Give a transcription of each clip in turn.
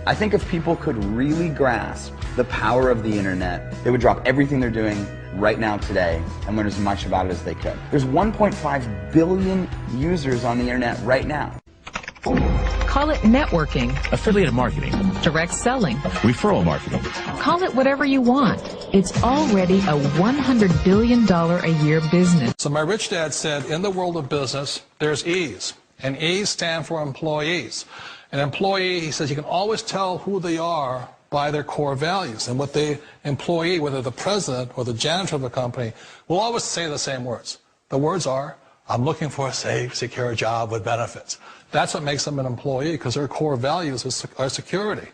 I think if people could really grasp the power of the internet, they would drop everything they're doing right now today and learn as much about it as they could. There's 1.5 billion users on the internet right now. Call it networking, affiliate marketing, direct selling, referral marketing. Call it whatever you want. It's already a $100 billion a year business. So my rich dad said, in the world of business, there's E's, and E's stand for employees. An employee, he says, you can always tell who they are by their core values. And what the employee, whether the president or the janitor of a company, will always say the same words. The words are, I'm looking for a safe, secure job with benefits. That's what makes them an employee, because their core values are security.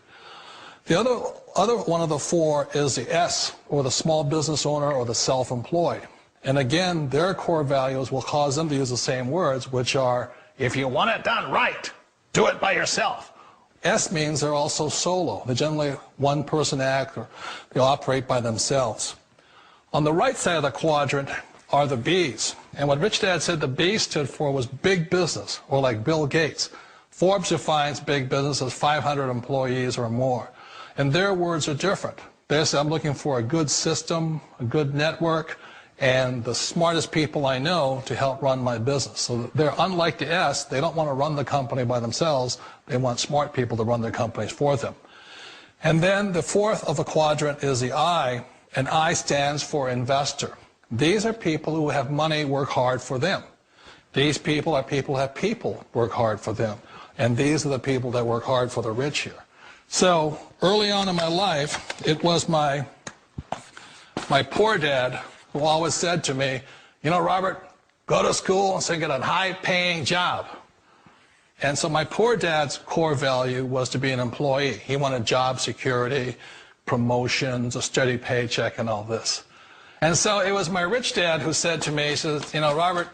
The other one of the four is the S, or the small business owner or the self-employed. And again, their core values will cause them to use the same words, which are, if you want it done right, do it by yourself. S means they're also solo. They're generally one-person act, or they operate by themselves. On the right side of the quadrant are the B's. And what Rich Dad said the B stood for was big business, or like Bill Gates. Forbes defines big business as 500 employees or more. And their words are different. They say, I'm looking for a good system, a good network, and the smartest people I know to help run my business. So they're unlike the S. They don't want to run the company by themselves. They want smart people to run their companies for them. And then the fourth of the quadrant is the I, and I stands for investor. These are people who have money work hard for them. These people are people who have people work hard for them. And these are the people that work hard for the rich here. So early on in my life, it was my poor dad who always said to me, you know, Robert, go to school and so get a high-paying job. And so my poor dad's core value was to be an employee. He wanted job security, promotions, a steady paycheck, and all this. And so it was my rich dad who said to me, he says, you know, Robert,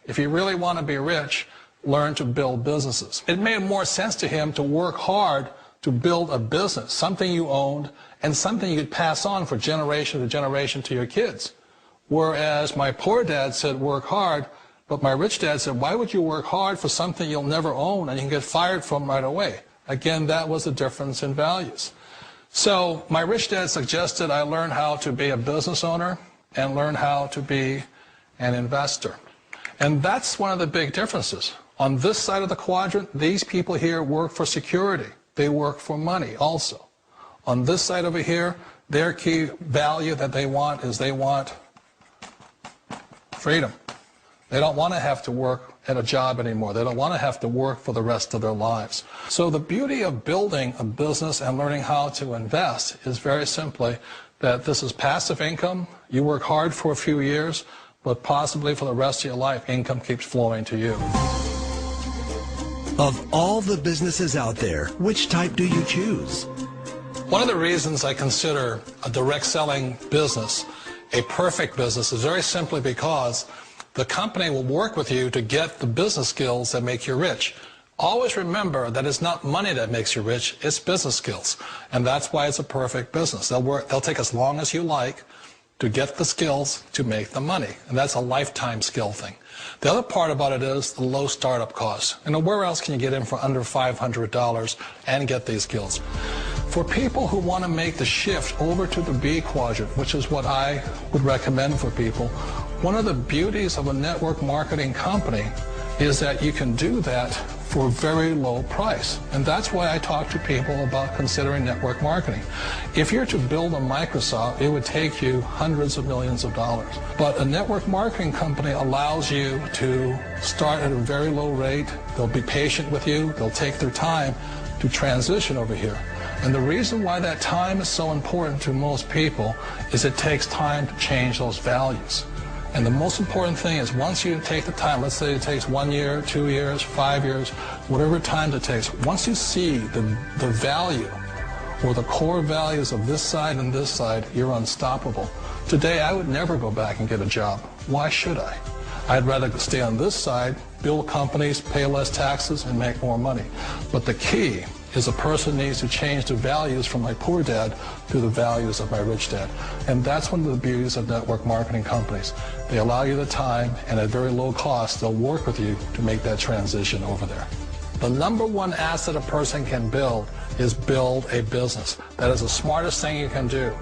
if you really want to be rich, learn to build businesses. It made more sense to him to work hard to build a business, something you owned and something you could pass on for generation to generation to your kids. Whereas my poor dad said work hard, but my rich dad said, why would you work hard for something you'll never own and you can get fired from right away? Again, that was the difference in values. So my rich dad suggested I learn how to be a business owner and learn how to be an investor. And that's one of the big differences. On this side of the quadrant, these people here work for security. They work for money also. On this side over here, their key value that they want is they want freedom. They don't want to have to work at a job anymore. They don't want to have to work for the rest of their lives. So the beauty of building a business and learning how to invest is very simply that this is passive income. You work hard for a few years, but possibly for the rest of your life, income keeps flowing to you. Of all the businesses out there, which type do you choose? One of the reasons I consider a direct selling business a perfect business is very simply because the company will work with you to get the business skills that make you rich. Always remember that it's not money that makes you rich, it's business skills. And that's why it's a perfect business. They'll take as long as you like to get the skills to make the money. And that's a lifetime skill thing. The other part about it is the low startup costs. And where else can you get in for under $500 and get these skills? For people who want to make the shift over to the B quadrant, which is what I would recommend for people, one of the beauties of a network marketing company is that you can do that for a very low price. And that's why I talk to people about considering network marketing. If you're to build a Microsoft, it would take you hundreds of millions of dollars. But a network marketing company allows you to start at a very low rate. They'll be patient with you. They'll take their time to transition over here. And the reason why that time is so important to most people is it takes time to change those values. And the most important thing is once you take the time, let's say it takes 1 year, 2 years, 5 years, whatever time it takes, once you see the value or the core values of this side and this side, you're unstoppable. Today, I would never go back and get a job. Why should I? I'd rather stay on this side, build companies, pay less taxes, and make more money. But the key is a person needs to change the values from my poor dad to the values of my rich dad. And that's one of the beauties of network marketing companies. They allow you the time, and at very low cost, they'll work with you to make that transition over there. The number one asset a person can build is build a business. That is the smartest thing you can do.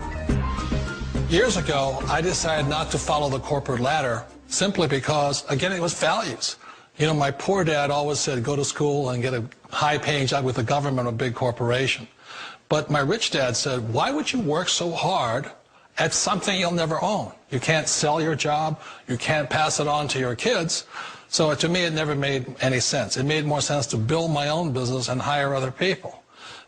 Years ago, I decided not to follow the corporate ladder simply because, again, it was values. You know, my poor dad always said, go to school and get a high-paying job with the government or a big corporation. But my rich dad said, why would you work so hard at something you'll never own? You can't sell your job. You can't pass it on to your kids. So to me, it never made any sense. It made more sense to build my own business and hire other people.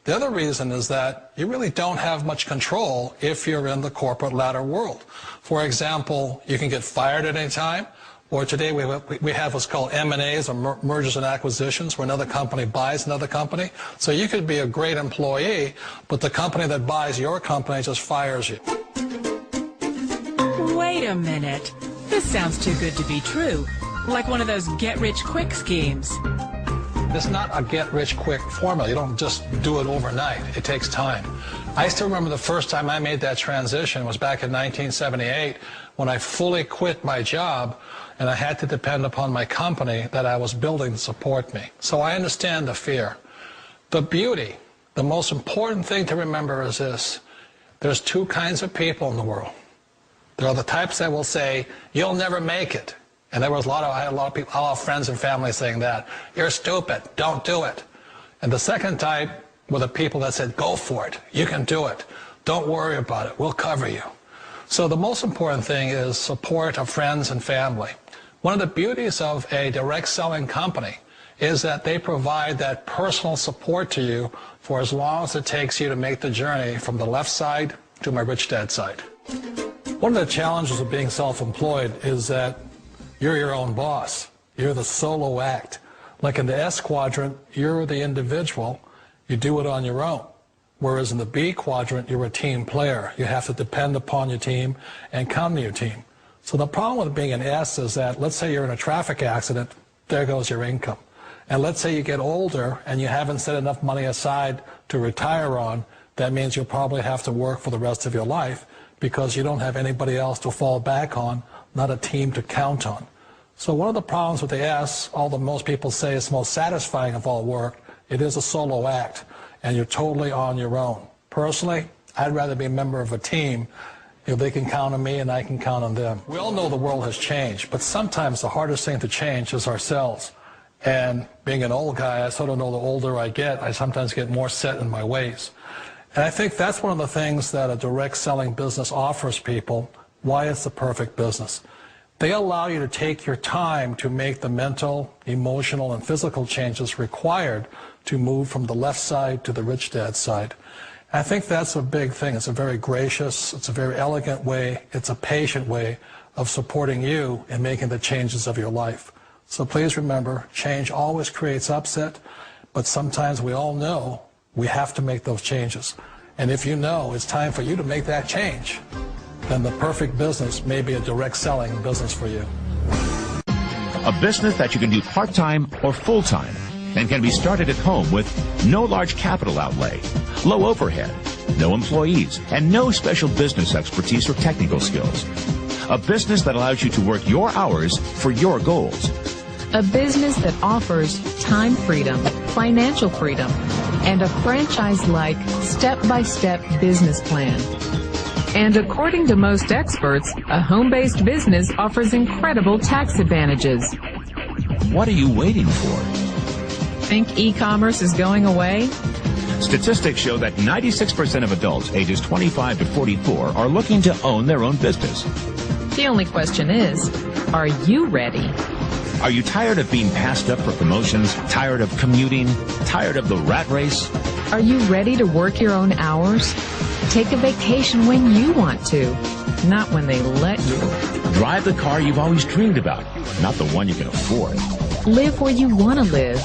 The other reason is that you really don't have much control if you're in the corporate ladder world. For example, you can get fired at any time, or today we have what's called M&As, or mergers and acquisitions, where another company buys another company. So you could be a great employee, but the company that buys your company just fires you. Wait a minute. This sounds too good to be true. Like one of those get-rich-quick schemes. It's not a get-rich-quick formula. You don't just do it overnight. It takes time. I still remember the first time I made that transition was back in 1978 when I fully quit my job and I had to depend upon my company that I was building to support me. So I understand the fear. The beauty, the most important thing to remember is this. There's two kinds of people in the world. There are the types that will say, you'll never make it. And I had a lot of people, a lot of friends and family saying that. You're stupid. Don't do it. And the second type were the people that said, go for it. You can do it. Don't worry about it. We'll cover you. So the most important thing is support of friends and family. One of the beauties of a direct selling company is that they provide that personal support to you for as long as it takes you to make the journey from the left side to my rich dad side. One of the challenges of being self-employed is that you're your own boss. You're the solo act. Like in the S quadrant, you're the individual. You do it on your own. Whereas in the B quadrant, you're a team player. You have to depend upon your team and come to your team. So the problem with being an S is that, let's say you're in a traffic accident, there goes your income. And let's say you get older and you haven't set enough money aside to retire on, that means you'll probably have to work for the rest of your life because you don't have anybody else to fall back on, not a team to count on. So one of the problems with the S, although most people say it's most satisfying of all work, it is a solo act, and you're totally on your own. Personally, I'd rather be a member of a team if they can count on me and I can count on them. We all know the world has changed, but sometimes the hardest thing to change is ourselves. And being an old guy, I sort of know the older I get, I sometimes get more set in my ways. And I think that's one of the things that a direct selling business offers people, why it's the perfect business. They allow you to take your time to make the mental, emotional, and physical changes required to move from the left side to the rich dad side. I think that's a big thing. It's a very gracious, it's a very elegant way, it's a patient way of supporting you in making the changes of your life. So please remember, change always creates upset, but sometimes we all know we have to make those changes. And if you know it's time for you to make that change, then the perfect business may be a direct selling business for you. A business that you can do part-time or full-time and can be started at home with no large capital outlay, low overhead, no employees, and no special business expertise or technical skills. A business that allows you to work your hours for your goals. A business that offers time freedom, financial freedom, and a franchise-like, step-by-step business plan. And according to most experts, a home-based business offers incredible tax advantages. What are you waiting for? Think e-commerce is going away? Statistics show that 96% of adults ages 25 to 44 are looking to own their own business. The only question is, are you ready? Are you tired of being passed up for promotions, tired of commuting, tired of the rat race? Are you ready to work your own hours? Take a vacation when you want to, not when they let you. Drive the car you've always dreamed about, not the one you can afford. Live where you want to live.